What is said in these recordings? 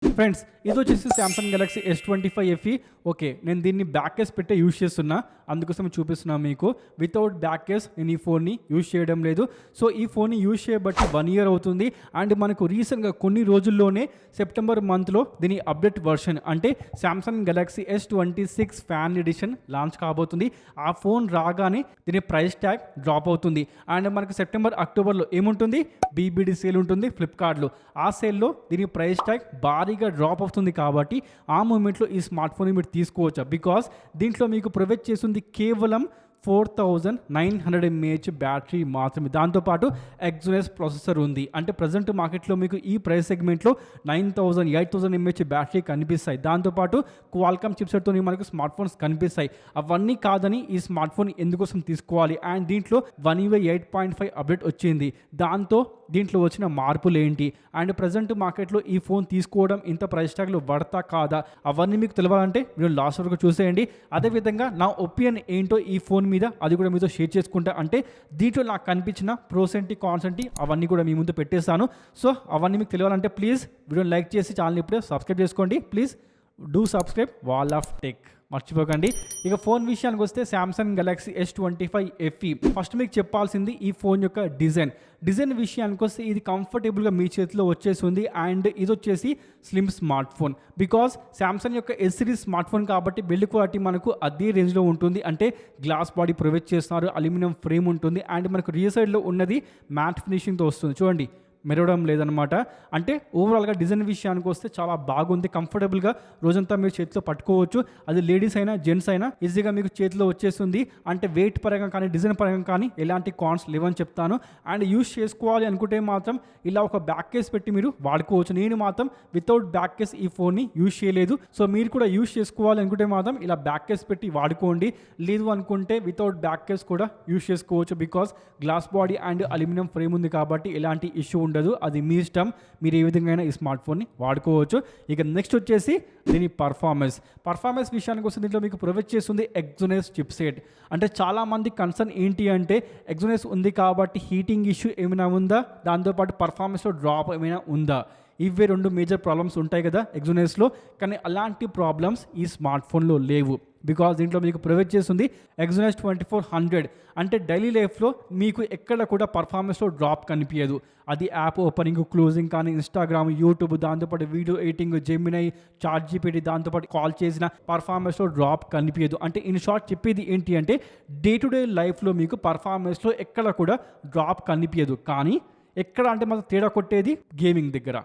Friends ఇది వచ్చేసి Samsung Galaxy S25 FE. Okay, నేను దీన్ని బ్యాక్ కేస్ పెట్టే యూజ్ చేస్తున్నా, అందుకోసం చూపిస్తున్నాను మీకు. వితౌట్ బ్యాక్ కేస్ నేను ఈ ఫోన్ని యూజ్ చేయడం లేదు. సో ఈ ఫోన్ని యూజ్ చేయబట్టి 1 year అవుతుంది. అండ్ మనకు రీసెంట్గా కొన్ని రోజుల్లోనే సెప్టెంబర్ మంత్లో దీని అప్డేట్ వర్షన్ అంటే Samsung Galaxy S26 fan edition launch కాబోతుంది. ఆ ఫోన్ రాగానే దీని ప్రైస్ ట్యాగ్ డ్రాప్ అవుతుంది. అండ్ మనకు సెప్టెంబర్ అక్టోబర్లో ఏముంటుంది, BBD సేల్ ఉంటుంది ఫ్లిప్కార్ట్లో. ఆ సేల్లో దీని ప్రైస్ ట్యాగ్ భారీగా డ్రాప్ అవుతుంది. కాబట్టి ఆ మూమెంట్లో ఈ స్మార్ట్ ఫోన్ మీరు తీసుకోవచ్చు. బికాస్ దీంట్లో మీకు ప్రొవైడ్ చేస్తుంది కేవలం 4900 mAh బ్యాటరీ మాత్రమే. దాంతోపాటు ఎగ్జోనస్ ప్రాసెసర్ ఉంది. అంటే ప్రజెంట్ మార్కెట్లో మీకు ఈ ప్రైస్ సెగ్మెంట్లో 8000 mAh బ్యాటరీ కనిపిస్తాయి. దాంతోపాటు క్వాల్కామ్ చిప్సెట్తో మనకు స్మార్ట్ ఫోన్స్ కనిపిస్తాయి. అవన్నీ కాదని ఈ స్మార్ట్ ఫోన్ ఎందుకోసం తీసుకోవాలి? అండ్ దీంట్లో One UI 8.5 అప్డేట్ వచ్చింది. దాంతో దీంట్లో వచ్చిన మార్పులు ఏంటి, అండ్ ప్రజెంట్ మార్కెట్లో ఈ ఫోన్ తీసుకోవడం ఇంత ప్రైస్ ట్యాగ్లో వర్తా కాదా, అవన్నీ మీకు తెలియాలంటే మీరు లాస్ట్ వరకు చూసేయండి. అదేవిధంగా నా ఒపీనియన్ ఏంటో ఈ ఫోన్ మీద అది కూడా మీతో షేర్ చేసుకుంటా. అంటే దీంట్లో నాకు కనిపించిన ప్రోస్ ఏంటి, కాన్స్ ఏంటి అవన్నీ కూడా మీ ముందు పెట్టేస్తాను. సో అవన్నీ మీకు తెలియాలంటే ప్లీజ్ వీడియోని లైక్ చేసి ఛానల్ ఇప్పుడే సబ్స్క్రైబ్ చేసుకోండి. Please do subscribe wall of tech, మర్చిపోకండి. ఇక ఫోన్ విషయానికి వస్తే Samsung Galaxy S25 FE. First మీకు చెప్పాల్సింది ఈ ఫోన్ యొక్క డిజైన్ విషయానికి వస్తే ఇది కంఫర్టబుల్గా మీ చేతిలో వచ్చేసింది. అండ్ ఇది వచ్చేసి slim smart phone. Because Samsung యొక్క S సిరీస్ స్మార్ట్ ఫోన్ కాబట్టి బిల్డ్ క్వాలిటీ మనకు అదే రేంజ్లో ఉంటుంది. అంటే గ్లాస్ బాడీ ప్రొవైడ్ చేస్తున్నారు, అల్యూమినియం ఫ్రేమ్ ఉంటుంది. అండ్ మనకు రియర్ సైడ్లో ఉన్నది మ్యాట్ ఫినిషింగ్తో వస్తుంది. చూడండి, మెరవడం లేదనమాట. అంటే ఓవరాల్గా డిజైన్ విషయానికి వస్తే చాలా బాగుంది. కంఫర్టబుల్గా రోజంతా మీరు చేతిలో పట్టుకోవచ్చు. అది లేడీస్ అయినా జెంట్స్ అయినా ఈజీగా మీకు చేతిలో వచ్చేస్తుంది. అంటే వెయిట్ పరంగా కానీ డిజైన్ పరంగా కానీ ఎలాంటి కాన్స్ లేవని చెప్తాను. అండ్ యూస్ చేసుకోవాలి అనుకుంటే మాత్రం ఇలా ఒక బ్యాక్ కేస్ పెట్టి మీరు వాడుకోవచ్చు. నేను మాత్రం వితౌట్ బ్యాక్ కేస్ ఈ ఫోన్ని యూజ్ చేయలేదు. సో మీరు కూడా యూజ్ చేసుకోవాలి అనుకుంటే మాత్రం ఇలా బ్యాక్ కేస్ పెట్టి వాడుకోండి. లేదు అనుకుంటే వితౌట్ బ్యాక్ కేస్ కూడా యూజ్ చేసుకోవచ్చు. Because glass body and aluminium frame ఉంది కాబట్టి ఎలాంటి ఇష్యూ ఉండదు. అది మీ ఇష్టం, మీరు ఏ విధంగా ఈ స్మార్ట్ ఫోన్ని వాడుకోవచ్చు. ఇక నెక్స్ట్ వచ్చేసి దీని పర్ఫార్మెన్స్ విషయానికి వస్తే దీంట్లో మీకు ప్రొవైడ్ చేస్తుంది ఎగ్జోనస్ చిప్సెట్. అంటే చాలామంది కన్సర్న్ ఏంటి అంటే ఎగ్జోనస్ ఉంది కాబట్టి హీటింగ్ ఇష్యూ ఏమైనా ఉందా, దాంతోపాటు పర్ఫార్మెన్స్లో డ్రాప్ ఏమైనా ఉందా, ఇవే 2 మేజర్ ప్రాబ్లమ్స్ ఉంటాయి కదా ఎగ్జోనస్లో. కానీ అలాంటి ప్రాబ్లమ్స్ ఈ స్మార్ట్ ఫోన్లో లేవు. బికాజ్ దీంట్లో మీకు ప్రొవైడ్ చేస్తుంది ఎగ్జోనస్ 2400. అంటే డైలీ లైఫ్లో మీకు ఎక్కడ కూడా పర్ఫార్మెన్స్లో డ్రాప్ కనిపించదు. అది యాప్ ఓపెనింగ్, క్లోజింగ్ కానీ, ఇన్స్టాగ్రామ్, యూట్యూబ్, దాంతోపాటు వీడియో ఎడిటింగ్, జెమినై, ChatGPT, దాంతోపాటు కాల్ చేసిన పర్ఫార్మెన్స్లో డ్రాప్ కనిపించదు. అంటే ఇన్ షార్ట్ చెప్పేది ఏంటి అంటే డే టు డే లైఫ్లో మీకు పర్ఫార్మెన్స్లో ఎక్కడ కూడా డ్రాప్ కనిపించదు. కానీ ఎక్కడ అంటే మాత్రం తేడా కొట్టేది గేమింగ్ దగ్గర.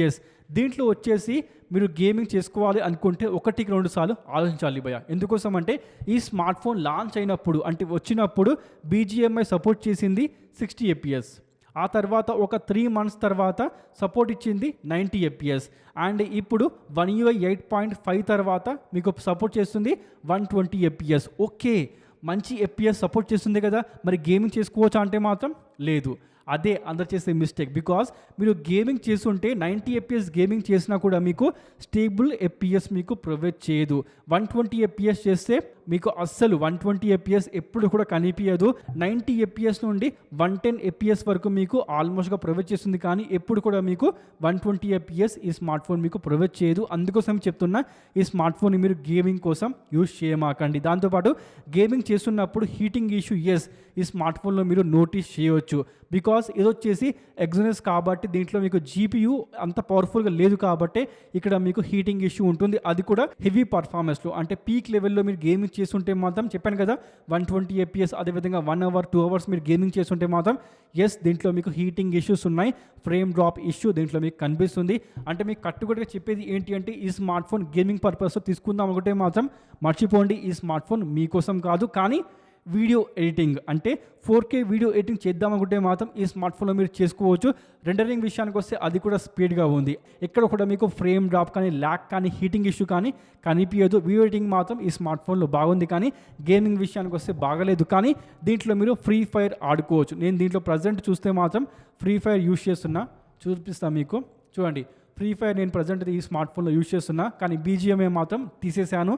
ఎస్, దీంట్లో వచ్చేసి మీరు గేమింగ్ చేసుకోవాలి అనుకుంటే 1-2 సార్లు ఆలోచించాలి భయ్య. ఎందుకోసం అంటే ఈ స్మార్ట్ ఫోన్ లాంచ్ అయినప్పుడు అంటే వచ్చినప్పుడు BGMI సపోర్ట్ చేసింది 60 FPS. ఆ తర్వాత ఒక 3 months తర్వాత సపోర్ట్ ఇచ్చింది 90 FPS. అండ్ ఇప్పుడు One UI 8.5 తర్వాత మీకు సపోర్ట్ చేస్తుంది 120 FPS. ఓకే, మంచి FPS సపోర్ట్ చేస్తుంది కదా, మరి గేమింగ్ చేసుకోవచ్చా అంటే మాత్రం లేదు. అదే అందరు చేసే మిస్టేక్. బికాస్ మీరు గేమింగ్ చేస్తుంటే 90 FPS గేమింగ్ చేసినా కూడా మీకు స్టేబుల్ FPS మీకు ప్రొవైడ్ చేయదు. 120 FPS చేస్తే మీకు అస్సలు 120 FPS ఎప్పుడు కూడా కనిపించదు. 90 FPS నుండి 110 FPS వరకు మీకు ఆల్మోస్ట్గా ప్రొవైడ్ చేస్తుంది. కానీ ఎప్పుడు కూడా మీకు 120 FPS ఈ స్మార్ట్ ఫోన్ మీకు ప్రొవైడ్ చేయదు. అందుకోసం చెప్తున్నా, ఈ స్మార్ట్ ఫోన్ మీరు గేమింగ్ కోసం యూజ్ చేయమాకండి. దాంతోపాటు గేమింగ్ చేస్తున్నప్పుడు హీటింగ్ ఇష్యూ ఈ స్మార్ట్ ఫోన్లో మీరు నోటీస్ చేయవచ్చు. బికాస్ ఇది వచ్చేసి ఎగ్జోనస్ కాబట్టి దీంట్లో మీకు GPU అంత పవర్ఫుల్గా లేదు కాబట్టి ఇక్కడ మీకు హీటింగ్ ఇష్యూ ఉంటుంది. అది కూడా హెవీ పర్ఫార్మెన్స్లో. అంటే పీక్ లెవెల్లో మీరు గేమింగ్ చేస్తుంటే మాత్రం చెప్పాను కదా 120 FPS, అదేవిధంగా 1 hour 2 hours మీరు గేమింగ్ చేస్తుంటే మాత్రం దీంట్లో మీకు హీటింగ్ ఇష్యూస్ ఉన్నాయి. ఫ్రేమ్ డ్రాప్ ఇష్యూ దీంట్లో మీకు కనిపిస్తుంది. అంటే మీకు కట్టుకట్టుగా చెప్పేది ఏంటి అంటే ఈ స్మార్ట్ ఫోన్ గేమింగ్ పర్పస్తో తీసుకుందాం అనుకుంటే మాత్రం మర్చిపోండి, ఈ స్మార్ట్ ఫోన్ మీకోసం కాదు. కానీ వీడియో ఎడిటింగ్ అంటే 4K వీడియో ఎడిటింగ్ చేద్దామనుకుంటే మాత్రం ఈ స్మార్ట్ ఫోన్లో మీరు చేసుకోవచ్చు. రెండరింగ్ విషయానికి వస్తే అది కూడా స్పీడ్గా ఉంది. ఎక్కడ కూడా మీకు ఫ్రేమ్ డ్రాప్ కానీ, ల్యాక్ కానీ, హీటింగ్ ఇష్యూ కానీ కనిపించదు. వీడియో ఎడిటింగ్ మాత్రం ఈ స్మార్ట్ ఫోన్లో బాగుంది. కానీ గేమింగ్ విషయానికి వస్తే బాగలేదు. కానీ దీంట్లో మీరు ఫ్రీ ఫైర్ ఆడుకోవచ్చు. నేను దీంట్లో ప్రజెంట్ చూస్తే మాత్రం ఫ్రీ ఫైర్ యూజ్ చేస్తున్నా, చూపిస్తాను మీకు. చూడండి, ఫ్రీ ఫైర్ నేను ప్రజెంట్ ఈ స్మార్ట్ ఫోన్లో యూజ్ చేస్తున్నా. కానీ BGMI మాత్రం తీసేసాను.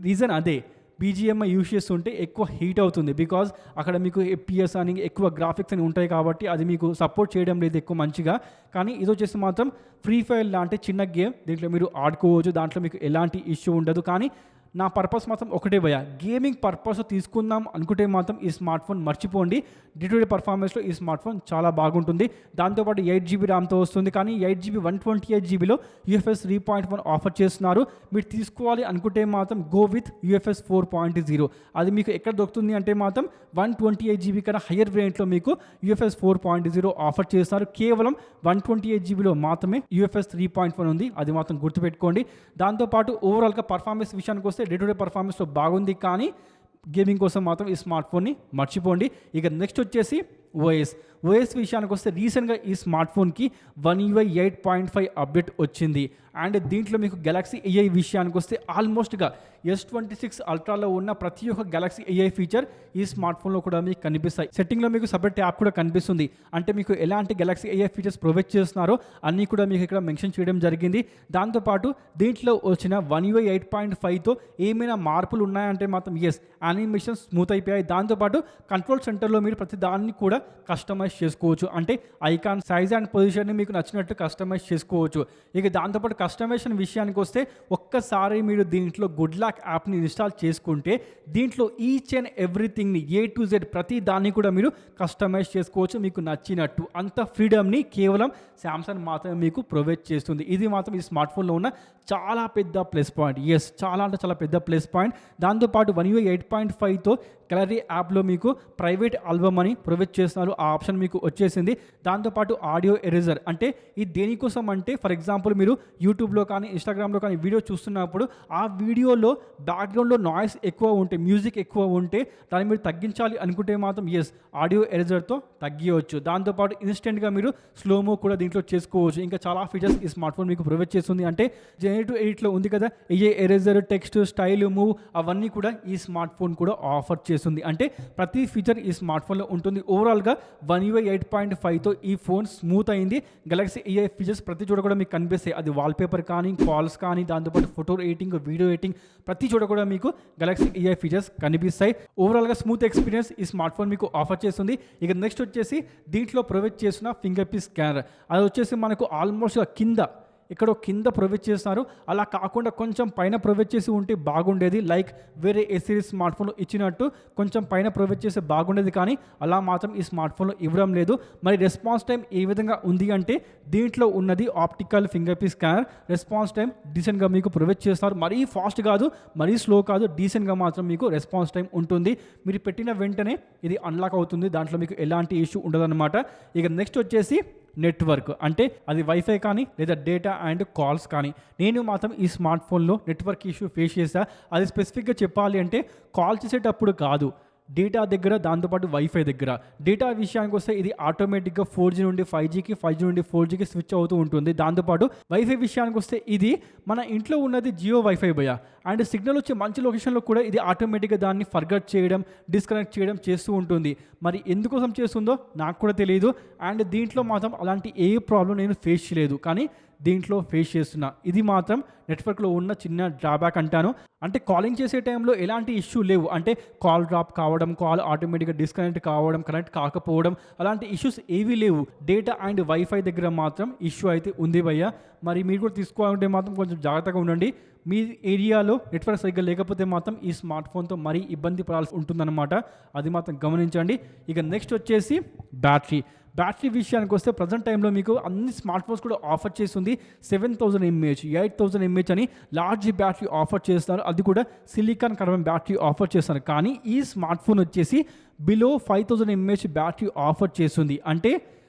రీజన్ అదే, బీజిఎంఐ యూస్ చేస్తుంటే ఎక్కువ హీట్ అవుతుంది, బికాజ్ అక్కడ మీకు ఎఫ్పిఎస్ అని ఎక్కువ గ్రాఫిక్స్ అని ఉంటాయి కాబట్టి అది మీకు సపోర్ట్ చేయడం లేదు ఎక్కువ మంచిగా. కానీ ఇది వచ్చేసి మాత్రం ఫ్రీ ఫైర్ లాంటి చిన్న గేమ్, దీంట్లో మీరు ఆడుకోవచ్చు, దాంట్లో మీకు ఎలాంటి ఇష్యూ ఉండదు. కానీ నా పర్పస్ మాత్రం ఒకటే భయ, గేమింగ్ పర్పస్ తీసుకుందాం అనుకుంటే మాత్రం ఈ స్మార్ట్ ఫోన్ మర్చిపోండి. డే టు డే పర్ఫార్మెన్స్లో ఈ స్మార్ట్ ఫోన్ చాలా బాగుంటుంది. దాంతోపాటు 8GB ర్యామ్తో వస్తుంది, కానీ 8GB 128GBలో UFS 3.1 ఆఫర్ చేస్తున్నారు. మీరు తీసుకోవాలి అనుకుంటే మాత్రం గో విత్ UFS 4.0. అది మీకు ఎక్కడ దొరుకుతుంది అంటే మాత్రం 128GB కన్నా హయ్యర్ వేరియంట్లో మీకు UFS 4.0 ఆఫర్ చేస్తున్నారు. కేవలం 128GBలో మాత్రమే UFS 3.1 ఉంది, అది మాత్రం గుర్తుపెట్టుకోండి. దాంతోపాటు ఓవరాల్గా పర్ఫార్మెన్స్ విషయానికి వస్తే డే టు డే పర్ఫార్మెన్స్లో బాగుంది, కానీ గేమింగ్ కోసం మాత్రం ఈ స్మార్ట్ ఫోన్ని మర్చిపోండి. ఇక నెక్స్ట్ వచ్చేసి ఓఎస్ విషయానికి వస్తే రీసెంట్గా ఈ స్మార్ట్ ఫోన్కి One UI 8.5 అప్డేట్ వచ్చింది. అండ్ దీంట్లో మీకు గెలాక్సీ AI విషయానికి వస్తే ఆల్మోస్ట్గా S26 అల్ట్రాలో ఉన్న ప్రతి ఒక్క గెలాక్సీ AI ఫీచర్ ఈ స్మార్ట్ ఫోన్లో కూడా మీకు కనిపిస్తాయి. సెట్టింగ్లో మీకు సపరేట్ యాప్ కూడా కనిపిస్తుంది, అంటే మీకు ఎలాంటి గెలాక్సీ AI ఫీచర్స్ ప్రొవైడ్ చేస్తున్నారో అన్నీ కూడా మీకు ఇక్కడ మెన్షన్ చేయడం జరిగింది. దాంతోపాటు దీంట్లో వచ్చిన One UI 8.5తో ఏమైనా మార్పులు ఉన్నాయంటే మాత్రం ఎస్, యానిమేషన్ స్మూత్ అయిపోయాయి. దాంతోపాటు కంట్రోల్ సెంటర్లో మీరు ప్రతి దాన్ని కూడా కస్టమైజ్ చేసుకోవచ్చు, అంటే ఐకాన్ సైజ్ అండ్ పొజిషన్ని మీకు నచ్చినట్టు కస్టమైజ్ చేసుకోవచ్చు. ఇక దాంతోపాటు కస్టమైజేషన్ విషయానికి వస్తే ఒక్కసారి మీరు దీంట్లో గుడ్ లాక్ యాప్ని ఇన్స్టాల్ చేసుకుంటే దీంట్లో ఈచ్ అండ్ ఎవ్రీథింగ్ని A to Z ప్రతి దాన్ని కూడా మీరు కస్టమైజ్ చేసుకోవచ్చు మీకు నచ్చినట్టు. అంత ఫ్రీడమ్ని కేవలం శాంసంగ్ మాత్రమే మీకు ప్రొవైడ్ చేస్తుంది. ఇది మాత్రం ఈ స్మార్ట్ ఫోన్లో ఉన్న చాలా పెద్ద ప్లస్ పాయింట్. ఎస్, చాలా అంటే చాలా పెద్ద ప్లస్ పాయింట్. దాంతోపాటు One UI 8.5తో గ్యాలరీ యాప్లో మీకు ప్రైవేట్ ఆల్బమ్ అని ప్రొవైడ్ చేస్తున్నారు, ఆ ఆప్షన్ మీకు వచ్చేసింది. దాంతోపాటు ఆడియో ఎరేజర్, అంటే ఇది దేనికోసం అంటే ఫర్ ఎగ్జాంపుల్ మీరు యూట్యూబ్లో కానీ ఇన్స్టాగ్రామ్లో కానీ వీడియో చూస్తున్నప్పుడు ఆ వీడియోలో బ్యాక్గ్రౌండ్లో నాయిస్ ఎక్కువ ఉంటే, మ్యూజిక్ ఎక్కువ ఉంటే దాన్ని మీరు తగ్గించాలి అనుకుంటే మాత్రం ఎస్, ఆడియో ఎరేజర్తో తగ్గియవచ్చు. దాంతోపాటు ఇన్స్టెంట్గా మీరు స్లోమో కూడా దీంట్లో చేసుకోవచ్చు. ఇంకా చాలా ఫీచర్స్ ఈ స్మార్ట్ ఫోన్ మీకు ప్రొవైడ్ చేస్తుంది. అంటే జనరేటివ్ ఎడిట్లో ఉంది కదా, ఏ ఎరేజర్, టెక్స్ట్, స్టైల్, మూవ్ అవన్నీ కూడా ఈ స్మార్ట్ ఫోన్ కూడా ఆఫర్ చేస్తుంది. అంటే ప్రతి ఫీచర్ ఈ స్మార్ట్ ఫోన్లో ఉంటుంది. ఓవరాల్గా One UI 8.5తో ఈ ఫోన్ స్మూత్ అయింది. గెలాక్సీ AI ఫీచర్స్ ప్రతి చోట కూడా మీకు కనిపిస్తాయి, అది వాల్పేపర్ కానీ, కాల్స్ కానీ, దాంతోపాటు ఫోటో ఎడిటింగ్, వీడియో ఎడిటింగ్ ప్రతి చోట కూడా మీకు గెలాక్సీ AI ఫీచర్స్ కనిపిస్తాయి. ఓవరాల్గా స్మూత్ ఎక్స్పీరియన్స్ ఈ స్మార్ట్ ఫోన్ మీకు ఆఫర్ చేస్తుంది. ఇక నెక్స్ట్ వచ్చేసి దీంట్లో ప్రొవైడ్ చేసిన ఫింగర్ ప్రింట్ స్కానర్, అది వచ్చేసి మనకు ఆల్మోస్ట్ కింద ప్రొవైడ్ చేస్తున్నారు. అలా కాకుండా కొంచెం పైన ప్రొవైడ్ చేసి ఉంటే బాగుండేది, లైక్ వేరే ఏ సిరీస్ స్మార్ట్ ఫోన్లో ఇచ్చినట్టు కొంచెం పైన ప్రొవైడ్ చేస్తే బాగుండేది, కానీ అలా మాత్రం ఈ స్మార్ట్ ఫోన్లో ఇవ్వడం లేదు. మరి రెస్పాన్స్ టైం ఏ విధంగా ఉంది అంటే దీంట్లో ఉన్నది optical finger print scanner. Response time డీసెంట్గా మీకు ప్రొవైడ్ చేస్తారు, మరీ ఫాస్ట్ కాదు, మరీ స్లో కాదు, డీసెంట్గా మాత్రం మీకు రెస్పాన్స్ టైం ఉంటుంది. మీరు పెట్టిన వెంటనే ఇది అన్లాక్ అవుతుంది, దాంట్లో మీకు ఎలాంటి ఇష్యూ ఉండదన్నమాట. ఇక నెక్స్ట్ వచ్చేసి నెట్వర్క్, అంటే అది వైఫై కానీ లేదా డేటా అండ్ కాల్స్ కానీ. నేను మాత్రం ఈ స్మార్ట్ ఫోన్లో నెట్వర్క్ ఇష్యూ ఫేస్ చేసా. అది స్పెసిఫిక్గా చెప్పాలి అంటే కాల్ చేసేటప్పుడు కాదు, డేటా దగ్గర, దాంతోపాటు వైఫై దగ్గర. డేటా విషయానికి వస్తే ఇది ఆటోమేటిక్గా 4G నుండి 5Gకి, 5G నుండి 4Gకి స్విచ్ అవుతూ ఉంటుంది. దాంతోపాటు వైఫై విషయానికి వస్తే ఇది మన ఇంట్లో ఉన్నది జియో వైఫై భయ, అండ్ సిగ్నల్ వచ్చే మంచి లొకేషన్లో కూడా ఇది ఆటోమేటిక్గా దాన్ని ఫర్గట్ చేయడం, డిస్కనెక్ట్ చేయడం చేస్తూ ఉంటుంది. మరి ఎందుకోసం చేస్తుందో నాకు కూడా తెలియదు. అండ్ దీంట్లో మాత్రం అలాంటి ఏ ప్రాబ్లం నేను ఫేస్ చేయలేదు, కానీ దీంట్లో ఫేస్ చేస్తున్నా. ఇది మాత్రం నెట్వర్క్లో ఉన్న చిన్న డ్రాబ్యాక్ అంటాను. అంటే కాలింగ్ చేసే టైంలో ఎలాంటి ఇష్యూ లేవు, అంటే కాల్ డ్రాప్ కావడం, కాల్ ఆటోమేటిక్గా డిస్కనెక్ట్ కావడం, కనెక్ట్ కాకపోవడం, అలాంటి ఇష్యూస్ ఏవీ లేవు. డేటా అండ్ వైఫై దగ్గర మాత్రం ఇష్యూ అయితే ఉంది భయ్య. మరి మీరు కూడా తీసుకోవాలంటే మాత్రం కొంచెం జాగ్రత్తగా ఉండండి. మీ ఏరియాలో నెట్వర్క్ సరిగ్గా లేకపోతే మాత్రం ఈ స్మార్ట్ ఫోన్తో మరీ ఇబ్బంది పడాల్సి ఉంటుందన్నమాట, అది మాత్రం గమనించండి. ఇక నెక్స్ట్ వచ్చేసి బ్యాటరీ విషయానికి వస్తే ప్రజెంట్ టైంలో మీకు అన్ని స్మార్ట్ ఫోన్స్ కూడా ఆఫర్ చేస్తుంది. 7000 mAh, 8000 mAh అని లార్జ్ బ్యాటరీ ఆఫర్ చేస్తున్నారు. అది కూడా సిలికాన్ కార్బన్ బ్యాటరీ ఆఫర్ చేస్తున్నారు. కానీ ఈ స్మార్ట్ ఫోన్ వచ్చేసి బిలో 5000 mAh బ్యాటరీ ఆఫర్ చేస్తుంది. అంటే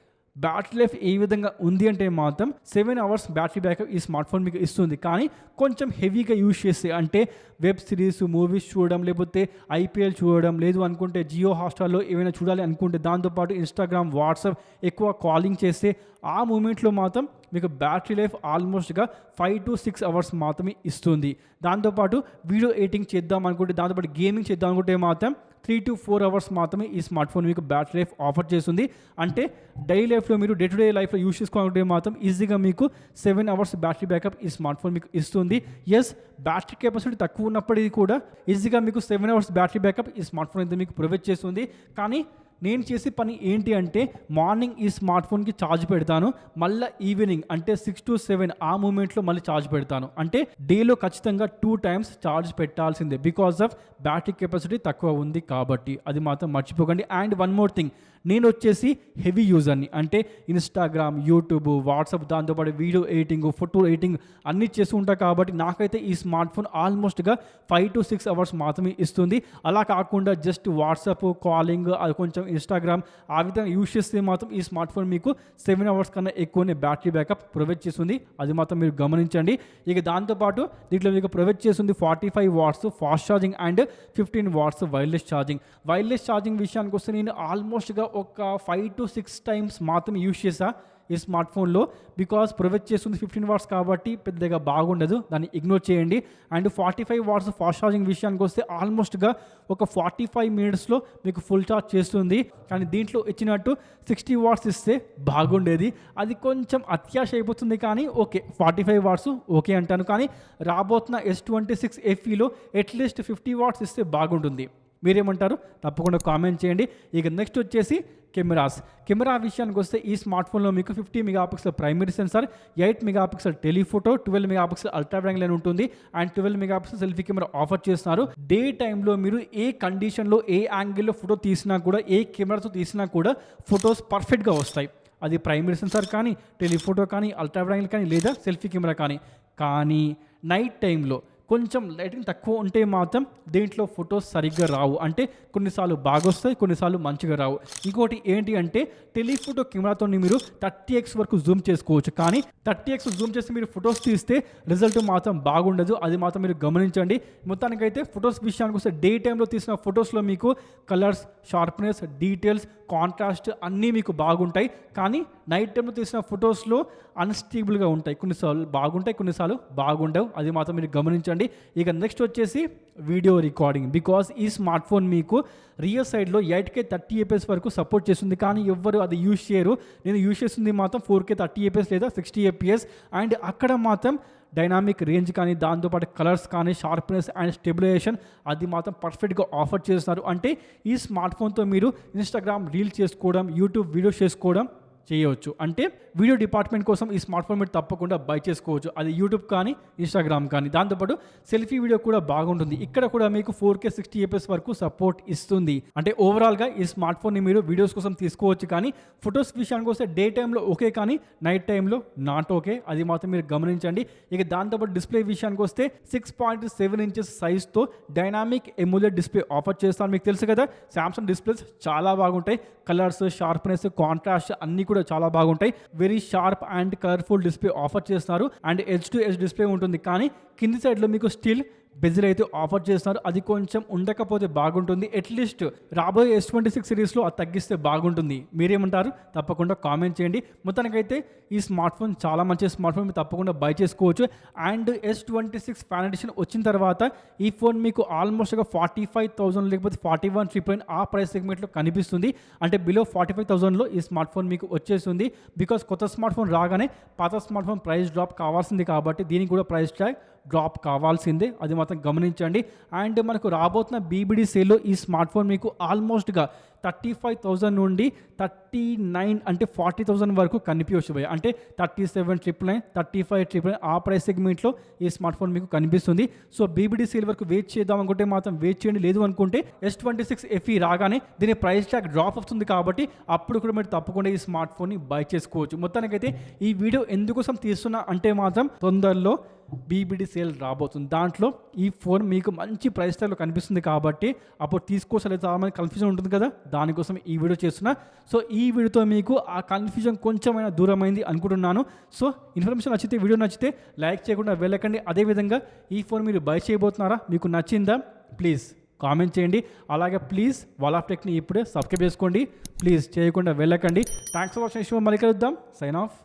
బ్యాటరీ లైఫ్ ఏ విధంగా ఉంది అంటే మాత్రం 7 hours బ్యాటరీ బ్యాకప్ ఈ స్మార్ట్ ఫోన్ మీకు ఇస్తుంది. కానీ కొంచెం హెవీగా యూజ్ చేస్తే, అంటే వెబ్ సిరీస్, మూవీస్ చూడడం, లేకపోతే IPL చూడడం, లేదు అనుకుంటే జియో హాట్స్టార్లో ఏమైనా చూడాలి అనుకుంటే, దాంతోపాటు ఇన్స్టాగ్రామ్, వాట్సాప్ ఎక్కువ కాలింగ్ చేస్తే ఆ మూమెంట్లో మాత్రం మీకు బ్యాటరీ లైఫ్ ఆల్మోస్ట్గా 5 to 6 hours మాత్రమే ఇస్తుంది. దాంతోపాటు వీడియో ఎడిటింగ్ చేద్దాం అనుకుంటే, దాంతోపాటు గేమింగ్ చేద్దాం అనుకుంటే మాత్రం 3 to 4 అవర్స్ మాత్రమే ఈ స్మార్ట్ ఫోన్ మీకు బ్యాటరీ లైఫ్ ఆఫర్ చేస్తుంది. అంటే డైలీ లైఫ్లో మీరు డే టు డే లైఫ్లో యూస్ చేసుకోవాలంటే మాత్రం ఈజీగా మీకు 7 అవర్స్ బ్యాటరీ బ్యాకప్ ఈ స్మార్ట్ ఫోన్ మీకు ఇస్తుంది. ఎస్, బ్యాటరీ కెపాసిటీ తక్కువ ఉన్నప్పటికీ కూడా ఈజీగా మీకు 7 అవర్స్ బ్యాటరీ బ్యాకప్ ఈ స్మార్ట్ ఫోన్ అయితే మీకు ప్రొవైడ్ చేస్తుంది. కానీ నేను చేసే పని ఏంటి అంటే మార్నింగ్ ఈ స్మార్ట్ ఫోన్కి ఛార్జ్ పెడతాను, మళ్ళీ ఈవినింగ్ అంటే 6 to 7 ఆ మూమెంట్లో మళ్ళీ ఛార్జ్ పెడతాను. అంటే డేలో ఖచ్చితంగా 2 times ఛార్జ్ పెట్టాల్సిందే, బికాస్ ఆఫ్ బ్యాటరీ కెపాసిటీ తక్కువ ఉంది కాబట్టి. అది మాత్రం మర్చిపోకండి. అండ్ వన్ మోర్ థింగ్, నేను వచ్చేసి హెవీ యూజర్ని, అంటే ఇన్స్టాగ్రామ్, యూట్యూబ్, వాట్సాప్, దాంతోపాటు వీడియో ఎడిటింగ్, ఫోటో ఎడిటింగ్ అన్నీ చేస్తూ ఉంటా కాబట్టి నాకైతే ఈ స్మార్ట్ ఫోన్ ఆల్మోస్ట్గా 5 to 6 అవర్స్ మాత్రమే ఇస్తుంది. అలా కాకుండా జస్ట్ వాట్సాప్, కాలింగ్, అది కొంచెం ఇన్స్టాగ్రామ్ ఆ విధంగా యూజ్ చేస్తే మాత్రం ఈ స్మార్ట్ ఫోన్ మీకు 7 అవర్స్ కన్నా ఎక్కువనే బ్యాటరీ బ్యాకప్ ప్రొవైడ్ చేస్తుంది. అది మాత్రం మీరు గమనించండి. ఇక దాంతోపాటు దీంట్లో మీకు ప్రొవైడ్ చేస్తుంది 45 watts fast charging and 15 watts wireless charging. Wireless charging విషయానికి వస్తే నేను ఆల్మోస్ట్గా ఒక 5 to 6 times మాత్రమే యూజ్ చేసా ఈ స్మార్ట్ ఫోన్లో, బికాస్ ప్రొవైడ్ చేస్తుంది 15 watts కాబట్టి పెద్దగా బాగుండదు, దాన్ని ఇగ్నోర్ చేయండి. అండ్ 45 watts ఫాస్ట్ ఛార్జింగ్ విషయానికి వస్తే ఆల్మోస్ట్గా ఒక 45 minutesలో మీకు ఫుల్ ఛార్జ్ చేస్తుంది. కానీ దీంట్లో ఇచ్చినట్టు 60 watts ఇస్తే బాగుండేది. అది కొంచెం అత్యాశ అయిపోతుంది. కానీ ఓకే, 45 watts ఓకే అంటాను. కానీ రాబోతున్న S26 FEలో అట్లీస్ట్ 50 watts ఇస్తే బాగుంటుంది. మీరేమంటారు? తప్పకుండా కామెంట్ చేయండి. ఇక నెక్స్ట్ వచ్చేసి కెమెరా విషయానికి వస్తే ఈ స్మార్ట్ ఫోన్లో మీకు 50 MP primary sensor, 8 MP telephoto, 12 MP ultra wide angle ఉంటుంది and 12 MP selfie camera offer చేస్తున్నారు. డే టైంలో మీరు ఏ కండిషన్లో ఏ యాంగిల్లో ఫోటో తీసినా కూడా, ఏ కెమెరాతో తీసినా కూడా ఫొటోస్ పర్ఫెక్ట్గా వస్తాయి. అది ప్రైమరీ సెన్సార్ కానీ, టెలిఫోటో కానీ, అల్ట్రా వైడ్ యాంగిల్ కానీ, లేదా సెల్ఫీ కెమెరా కానీ నైట్ టైంలో కొంచెం లైటింగ్ తక్కువ ఉంటే మాత్రం దీంట్లో ఫొటోస్ సరిగ్గా రావు. అంటే కొన్నిసార్లు బాగా వస్తాయి, కొన్నిసార్లు మంచిగా రావు. ఇంకోటి ఏంటి అంటే టెలిఫోటో కెమెరాతో మీరు 30x వరకు జూమ్ చేసుకోవచ్చు. కానీ 30x జూమ్ చేసి మీరు ఫొటోస్ తీస్తే రిజల్ట్ మాత్రం బాగుండదు. అది మాత్రం మీరు గమనించండి. మొత్తానికైతే ఫొటోస్ విషయానికి వస్తే డే టైంలో తీసిన ఫొటోస్లో మీకు కలర్స్, షార్ప్నెస్, డీటెయిల్స్, కాంట్రాస్ట్ అన్నీ మీకు బాగుంటాయి. కానీ నైట్ టైంలో తీసిన ఫొటోస్లో అన్స్టేబుల్గా ఉంటాయి. కొన్నిసార్లు బాగుంటాయి, కొన్నిసార్లు బాగుండవు. అది మాత్రం మీరు గమనించండి. ఇక నెక్స్ట్ వచ్చేసి వీడియో రికార్డింగ్. బికాస్ ఈ స్మార్ట్ ఫోన్ మీకు రియల్ సైడ్లో 8K 30 fps వరకు సపోర్ట్ చేస్తుంది. కానీ ఎవ్వరు అది యూజ్ చేయరు. నేను యూజ్ చేస్తుంది మాత్రం 4K 30 fps లేదా 60 fps. అండ్ అక్కడ మాత్రం డైనామిక్ రేంజ్ కానీ, దాంతోపాటు కలర్స్ కానీ, షార్ప్నెస్ అండ్ స్టెబిలైజేషన్ అది మాత్రం పర్ఫెక్ట్గా ఆఫర్ చేస్తున్నారు. అంటే ఈ స్మార్ట్ ఫోన్తో మీరు ఇన్స్టాగ్రామ్ రీల్ చేసుకోవడం, యూట్యూబ్ వీడియోస్ చేసుకోవడం చేయవచ్చు. అంటే వీడియో డిపార్ట్మెంట్ కోసం ఈ స్మార్ట్ ఫోన్ మీరు తప్పకుండా బై చేసుకోవచ్చు. అది యూట్యూబ్ కానీ, ఇన్స్టాగ్రామ్ కానీ. దాంతోపాటు సెల్ఫీ వీడియో కూడా బాగుంటుంది. ఇక్కడ కూడా మీకు 4K 60 fps వరకు సపోర్ట్ ఇస్తుంది. అంటే ఓవరాల్గా ఈ స్మార్ట్ ఫోన్ని మీరు వీడియోస్ కోసం తీసుకోవచ్చు. కానీ ఫొటోస్ విషయానికి వస్తే డే టైంలో ఓకే, కానీ నైట్ టైంలో నాట్ ఓకే. అది మాత్రం మీరు గమనించండి. ఇక దాంతోపాటు డిస్ప్లే విషయానికి వస్తే 6.7 inches సైజ్తో డైనామిక్ ఎమోలెడ్ డిస్ప్లే ఆఫర్ చేస్తాను. మీకు తెలుసు కదా, శాంసంగ్ డిస్ప్లేస్ చాలా బాగుంటాయి. కలర్స్, షార్ప్నెస్, కాంట్రాస్ట్ అన్నీ కూడా చాలా బాగుంటాయి. Very sharp and colourful display offer చేస్తున్నారు. And edge to edge display ఉంటుంది. కానీ కింది సైడ్లో మీకు స్టిల్ బెజిల్ అయితే ఆఫర్ చేస్తున్నారు. అది కొంచెం ఉండకపోతే బాగుంటుంది. అట్లీస్ట్ రాబోయే S26 సిరీస్లో అది తగ్గిస్తే బాగుంటుంది. మీరేమంటారు? తప్పకుండా కామెంట్ చేయండి. మొత్తానికైతే ఈ స్మార్ట్ ఫోన్ చాలా మంచి స్మార్ట్ ఫోన్, మీరు తప్పకుండా బై చేసుకోవచ్చు. అండ్ S26 ఫ్యాన్ ఎడిషన్ వచ్చిన తర్వాత ఈ ఫోన్ మీకు ఆల్మోస్ట్గా 45,000 లేకపోతే 41,999 ఆ ప్రైస్ సెగ్మెంట్లో కనిపిస్తుంది. అంటే బిలో 45,000లో ఈ స్మార్ట్ ఫోన్ మీకు వచ్చేస్తుంది. బికాస్ కొత్త స్మార్ట్ ఫోన్ రాగానే పాత స్మార్ట్ ఫోన్ ప్రైస్ డ్రాప్ కావాల్సింది కాబట్టి దీనికి కూడా ప్రైస్ ట్యాగ్ డ్రాప్ కావాల్సిందే. అది మాత్రం గమనించండి. అండ్ మనకు రాబోతున్న BBD సేల్లో ఈ స్మార్ట్ ఫోన్ మీకు ఆల్మోస్ట్గా 35,000 నుండి 39 అంటే 40,000 వరకు కనిపించవచ్చు. అంటే 37,999, 35,999 ఆ ప్రైస్ సెగ్మెంట్లో ఈ స్మార్ట్ ఫోన్ మీకు కనిపిస్తుంది. సో BBD సేల్ వరకు వెయిట్ చేద్దాం అనుకుంటే మాత్రం వెయిట్ చేయండి. లేదు అనుకుంటే S26 FE రాగానే దీని ప్రైస్ ట్యాగ్ డ్రాప్ అవుతుంది కాబట్టి అప్పుడు కూడా మీరు తప్పకుండా ఈ స్మార్ట్ ఫోన్ని బై చేసుకోవచ్చు. మొత్తానికైతే ఈ వీడియో ఎందుకోసం తీస్తున్నా అంటే మాత్రం తొందరలో BBD సేల్ రాబోతుంది. దాంట్లో ఈ ఫోన్ మీకు మంచి ప్రైస్ ట్యాగ్లో కనిపిస్తుంది కాబట్టి అప్పుడు తీసుకోవచ్చు లేదా చాలా మంది కన్ఫ్యూజన్ ఉంటుంది కదా, దానికోసం ఈ వీడియో చేస్తున్నా. సో ఈ వీడియోతో మీకు ఆ కన్ఫ్యూజన్ కొంచెమైనా దూరమైంది అనుకుంటున్నాను. సో ఇన్ఫర్మేషన్ నచ్చితే, వీడియో నచ్చితే లైక్ చేయకుండా వెళ్ళకండి. అదేవిధంగా ఈ ఫోన్ మీరు బై చేయబోతున్నారా, మీకు నచ్చిందా, ప్లీజ్ కామెంట్ చేయండి. అలాగే ప్లీజ్ వాల్ ఆఫ్ టెక్ని ఇప్పుడే సబ్స్క్రైబ్ చేసుకోండి. ప్లీజ్ చేయకుండా వెళ్ళకండి. Thanks for watching. మళ్ళీ కలుద్దాం. Sign of.